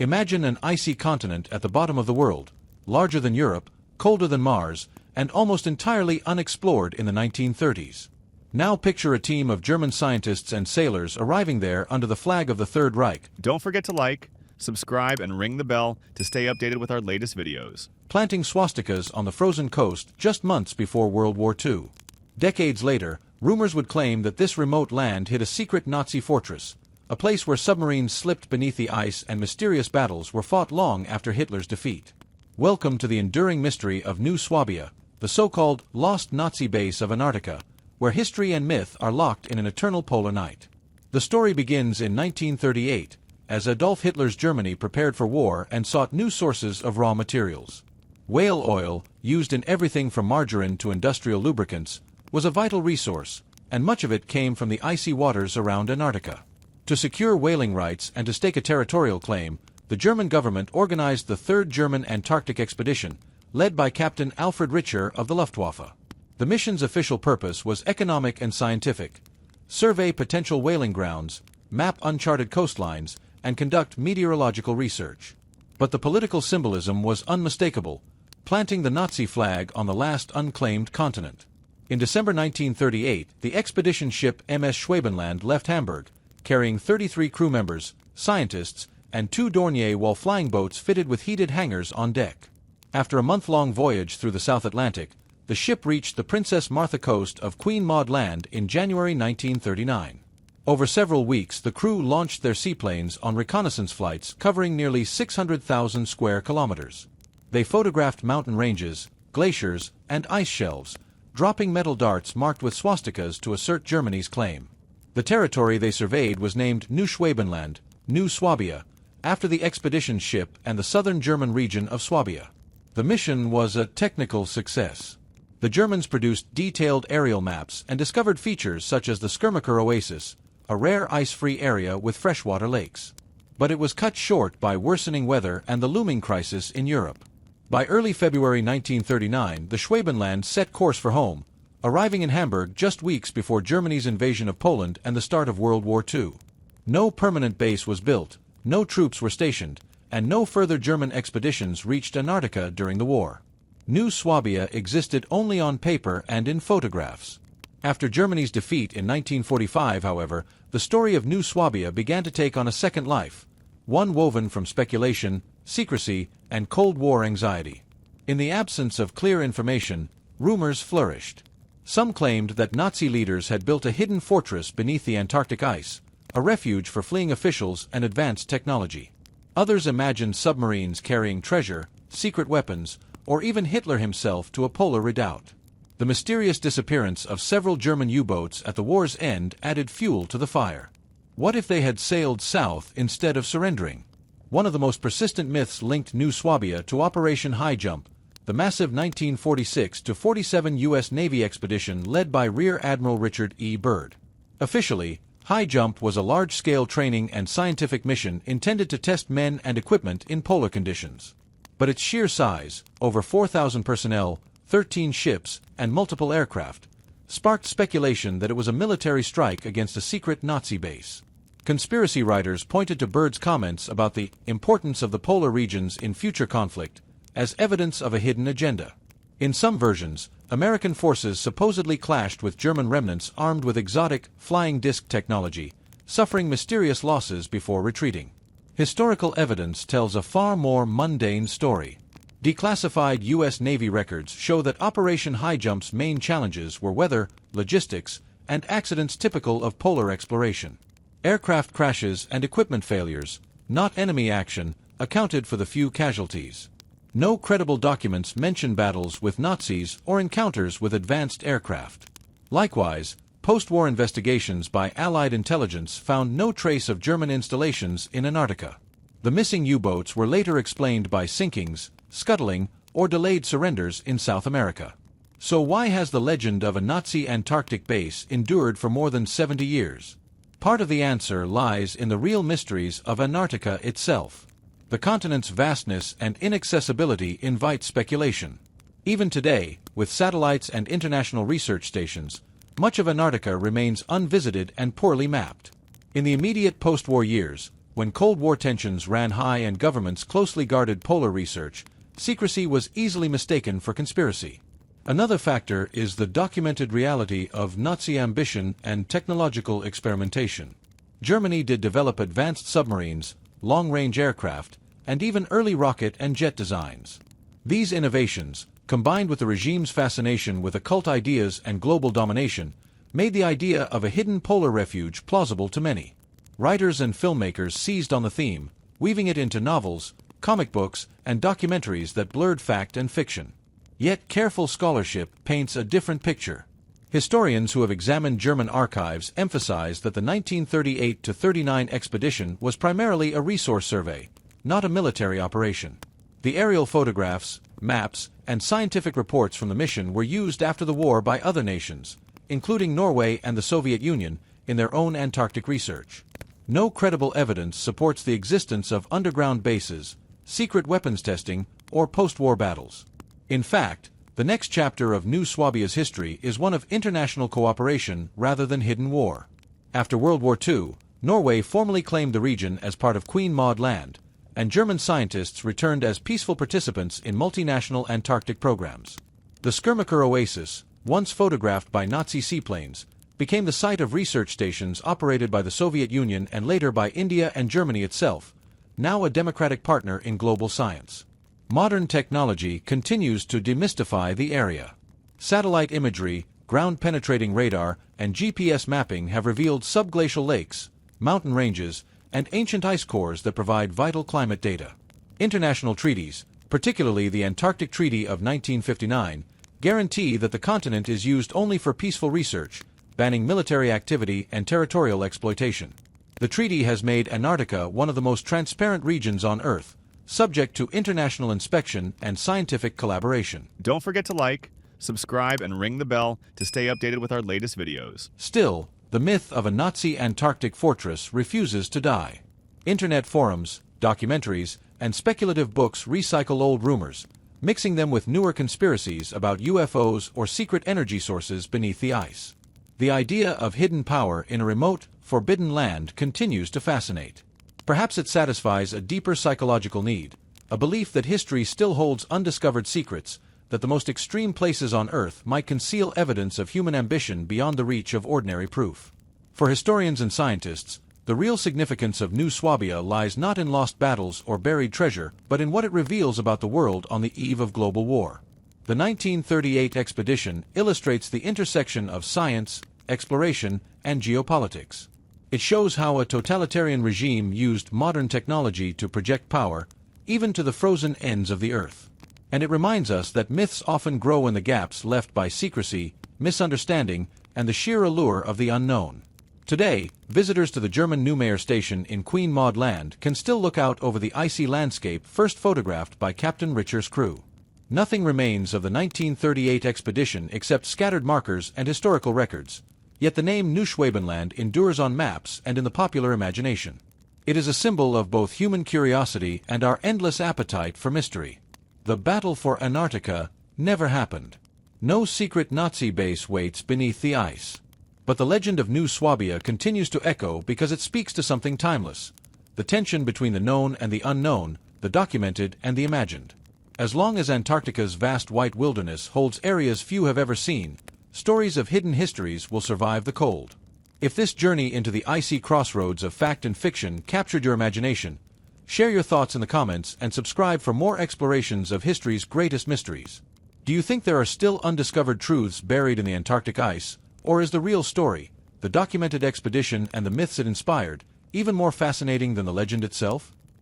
Imagine an icy continent at the bottom of the world, larger than Europe, colder than Mars, and almost entirely unexplored in the 1930s. Now picture a team of German scientists and sailors arriving there under the flag of the Third Reich. Don't forget to like, subscribe, and ring the bell to stay updated with our latest videos. Planting swastikas on the frozen coast just months before World War II. Decades later, rumors would claim that this remote land hid a secret Nazi fortress, a place where submarines slipped beneath the ice and mysterious battles were fought long after Hitler's defeat. Welcome to the enduring mystery of New Swabia, the so-called lost Nazi base of Antarctica, where history and myth are locked in an eternal polar night. The story begins in 1938, as Adolf Hitler's Germany prepared for war and sought new sources of raw materials. Whale oil, used in everything from margarine to industrial lubricants, was a vital resource, and much of it came from the icy waters around Antarctica. To secure whaling rights and to stake a territorial claim, the German government organized the Third German Antarctic Expedition, led by Captain Alfred Richer of the Luftwaffe. The mission's official purpose was economic and scientific: survey potential whaling grounds, map uncharted coastlines, and conduct meteorological research. But the political symbolism was unmistakable, planting the Nazi flag on the last unclaimed continent. In December 1938, the expedition ship MS Schwabenland left Hamburg, carrying 33 crew members, scientists, and 2 Dornier flying boats fitted with heated hangars on deck. After a month-long voyage through the South Atlantic, the ship reached the Princess Martha coast of Queen Maud Land in January 1939. Over several weeks, the crew launched their seaplanes on reconnaissance flights covering nearly 600,000 square kilometers. They photographed mountain ranges, glaciers, and ice shelves, dropping metal darts marked with swastikas to assert Germany's claim. The territory they surveyed was named New Schwabenland, New Swabia, after the expedition ship and the southern German region of Swabia. The mission was a technical success. The Germans produced detailed aerial maps and discovered features such as the Skirmacher Oasis, a rare ice-free area with freshwater lakes. But it was cut short by worsening weather and the looming crisis in Europe. By early February 1939, the Schwabenland set course for home, arriving in Hamburg just weeks before Germany's invasion of Poland and the start of World War II. No permanent base was built, no troops were stationed, and no further German expeditions reached Antarctica during the war. New Swabia existed only on paper and in photographs. After Germany's defeat in 1945, however, the story of New Swabia began to take on a second life, one woven from speculation, secrecy, and Cold War anxiety. In the absence of clear information, rumors flourished. Some claimed that Nazi leaders had built a hidden fortress beneath the Antarctic ice, a refuge for fleeing officials and advanced technology. Others imagined submarines carrying treasure, secret weapons, or even Hitler himself to a polar redoubt. The mysterious disappearance of several German U-boats at the war's end added fuel to the fire. What if they had sailed south instead of surrendering? One of the most persistent myths linked New Swabia to Operation High Jump, the massive 1946-47 U.S. Navy expedition led by Rear Admiral Richard E. Byrd. Officially, High Jump was a large-scale training and scientific mission intended to test men and equipment in polar conditions. But its sheer size, over 4,000 personnel, 13 ships, and multiple aircraft, sparked speculation that it was a military strike against a secret Nazi base. Conspiracy writers pointed to Byrd's comments about the importance of the polar regions in future conflict as evidence of a hidden agenda. In some versions, American forces supposedly clashed with German remnants armed with exotic, flying disc technology, suffering mysterious losses before retreating. Historical evidence tells a far more mundane story. Declassified U.S. Navy records show that Operation High Jump's main challenges were weather, logistics, and accidents typical of polar exploration. Aircraft crashes and equipment failures, not enemy action, accounted for the few casualties. No credible documents mention battles with Nazis or encounters with advanced aircraft. Likewise, post-war investigations by Allied intelligence found no trace of German installations in Antarctica. The missing U-boats were later explained by sinkings, scuttling, or delayed surrenders in South America. So why has the legend of a Nazi Antarctic base endured for more than 70 years? Part of the answer lies in the real mysteries of Antarctica itself. The continent's vastness and inaccessibility invite speculation. Even today, with satellites and international research stations, much of Antarctica remains unvisited and poorly mapped. In the immediate post-war years, When Cold War tensions ran high and governments closely guarded polar research, secrecy was easily mistaken for conspiracy. Another factor is the documented reality of Nazi ambition and technological experimentation. Germany did develop advanced submarines, long-range aircraft, and even early rocket and jet designs. These innovations, combined with the regime's fascination with occult ideas and global domination, made the idea of a hidden polar refuge plausible to many. Writers and filmmakers seized on the theme, weaving it into novels, comic books, and documentaries that blurred fact and fiction. Yet careful scholarship paints a different picture. Historians who have examined German archives emphasize that the 1938-39 expedition was primarily a resource survey, not a military operation. The aerial photographs, maps, and scientific reports from the mission were used after the war by other nations, including Norway and the Soviet Union, in their own Antarctic research. No credible evidence supports the existence of underground bases, secret weapons testing, or post-war battles. In fact, the next chapter of New Swabia's history is one of international cooperation rather than hidden war. After World War II, Norway formally claimed the region as part of Queen Maud Land, and German scientists returned as peaceful participants in multinational Antarctic programs. The Skirmaker Oasis, once photographed by Nazi seaplanes, became the site of research stations operated by the Soviet Union and later by India and Germany itself, now a democratic partner in global science. Modern technology continues to demystify the area. Satellite imagery, ground-penetrating radar, and GPS mapping have revealed subglacial lakes, mountain ranges, and ancient ice cores that provide vital climate data. International treaties, particularly the Antarctic Treaty of 1959, guarantee that the continent is used only for peaceful research, banning military activity and territorial exploitation. The treaty has made Antarctica one of the most transparent regions on Earth, subject to international inspection and scientific collaboration. Don't forget to like, subscribe, and ring the bell to stay updated with our latest videos. Still, the myth of a Nazi Antarctic fortress refuses to die. Internet forums, documentaries, and speculative books recycle old rumors, mixing them with newer conspiracies about UFOs or secret energy sources beneath the ice. The idea of hidden power in a remote, forbidden land continues to fascinate. Perhaps it satisfies a deeper psychological need, a belief that history still holds undiscovered secrets, that the most extreme places on Earth might conceal evidence of human ambition beyond the reach of ordinary proof. For historians and scientists, the real significance of New Swabia lies not in lost battles or buried treasure, but in what it reveals about the world on the eve of global war. The 1938 expedition illustrates the intersection of science, exploration, and geopolitics. It shows how a totalitarian regime used modern technology to project power, even to the frozen ends of the Earth. And it reminds us that myths often grow in the gaps left by secrecy, misunderstanding, and the sheer allure of the unknown. Today, visitors to the German Neumayer station in Queen Maud Land can still look out over the icy landscape first photographed by Captain Richer's crew. Nothing remains of the 1938 expedition except scattered markers and historical records, yet the name Neuschwabenland endures on maps and in the popular imagination. It is a symbol of both human curiosity and our endless appetite for mystery. The battle for Antarctica never happened. No secret Nazi base waits beneath the ice. But the legend of New Swabia continues to echo because it speaks to something timeless: the tension between the known and the unknown, the documented and the imagined. As long as Antarctica's vast white wilderness holds areas few have ever seen, stories of hidden histories will survive the cold. If this journey into the icy crossroads of fact and fiction captured your imagination, share your thoughts in the comments and subscribe for more explorations of history's greatest mysteries. Do you think there are still undiscovered truths buried in the Antarctic ice, or is the real story, the documented expedition and the myths it inspired, even more fascinating than the legend itself?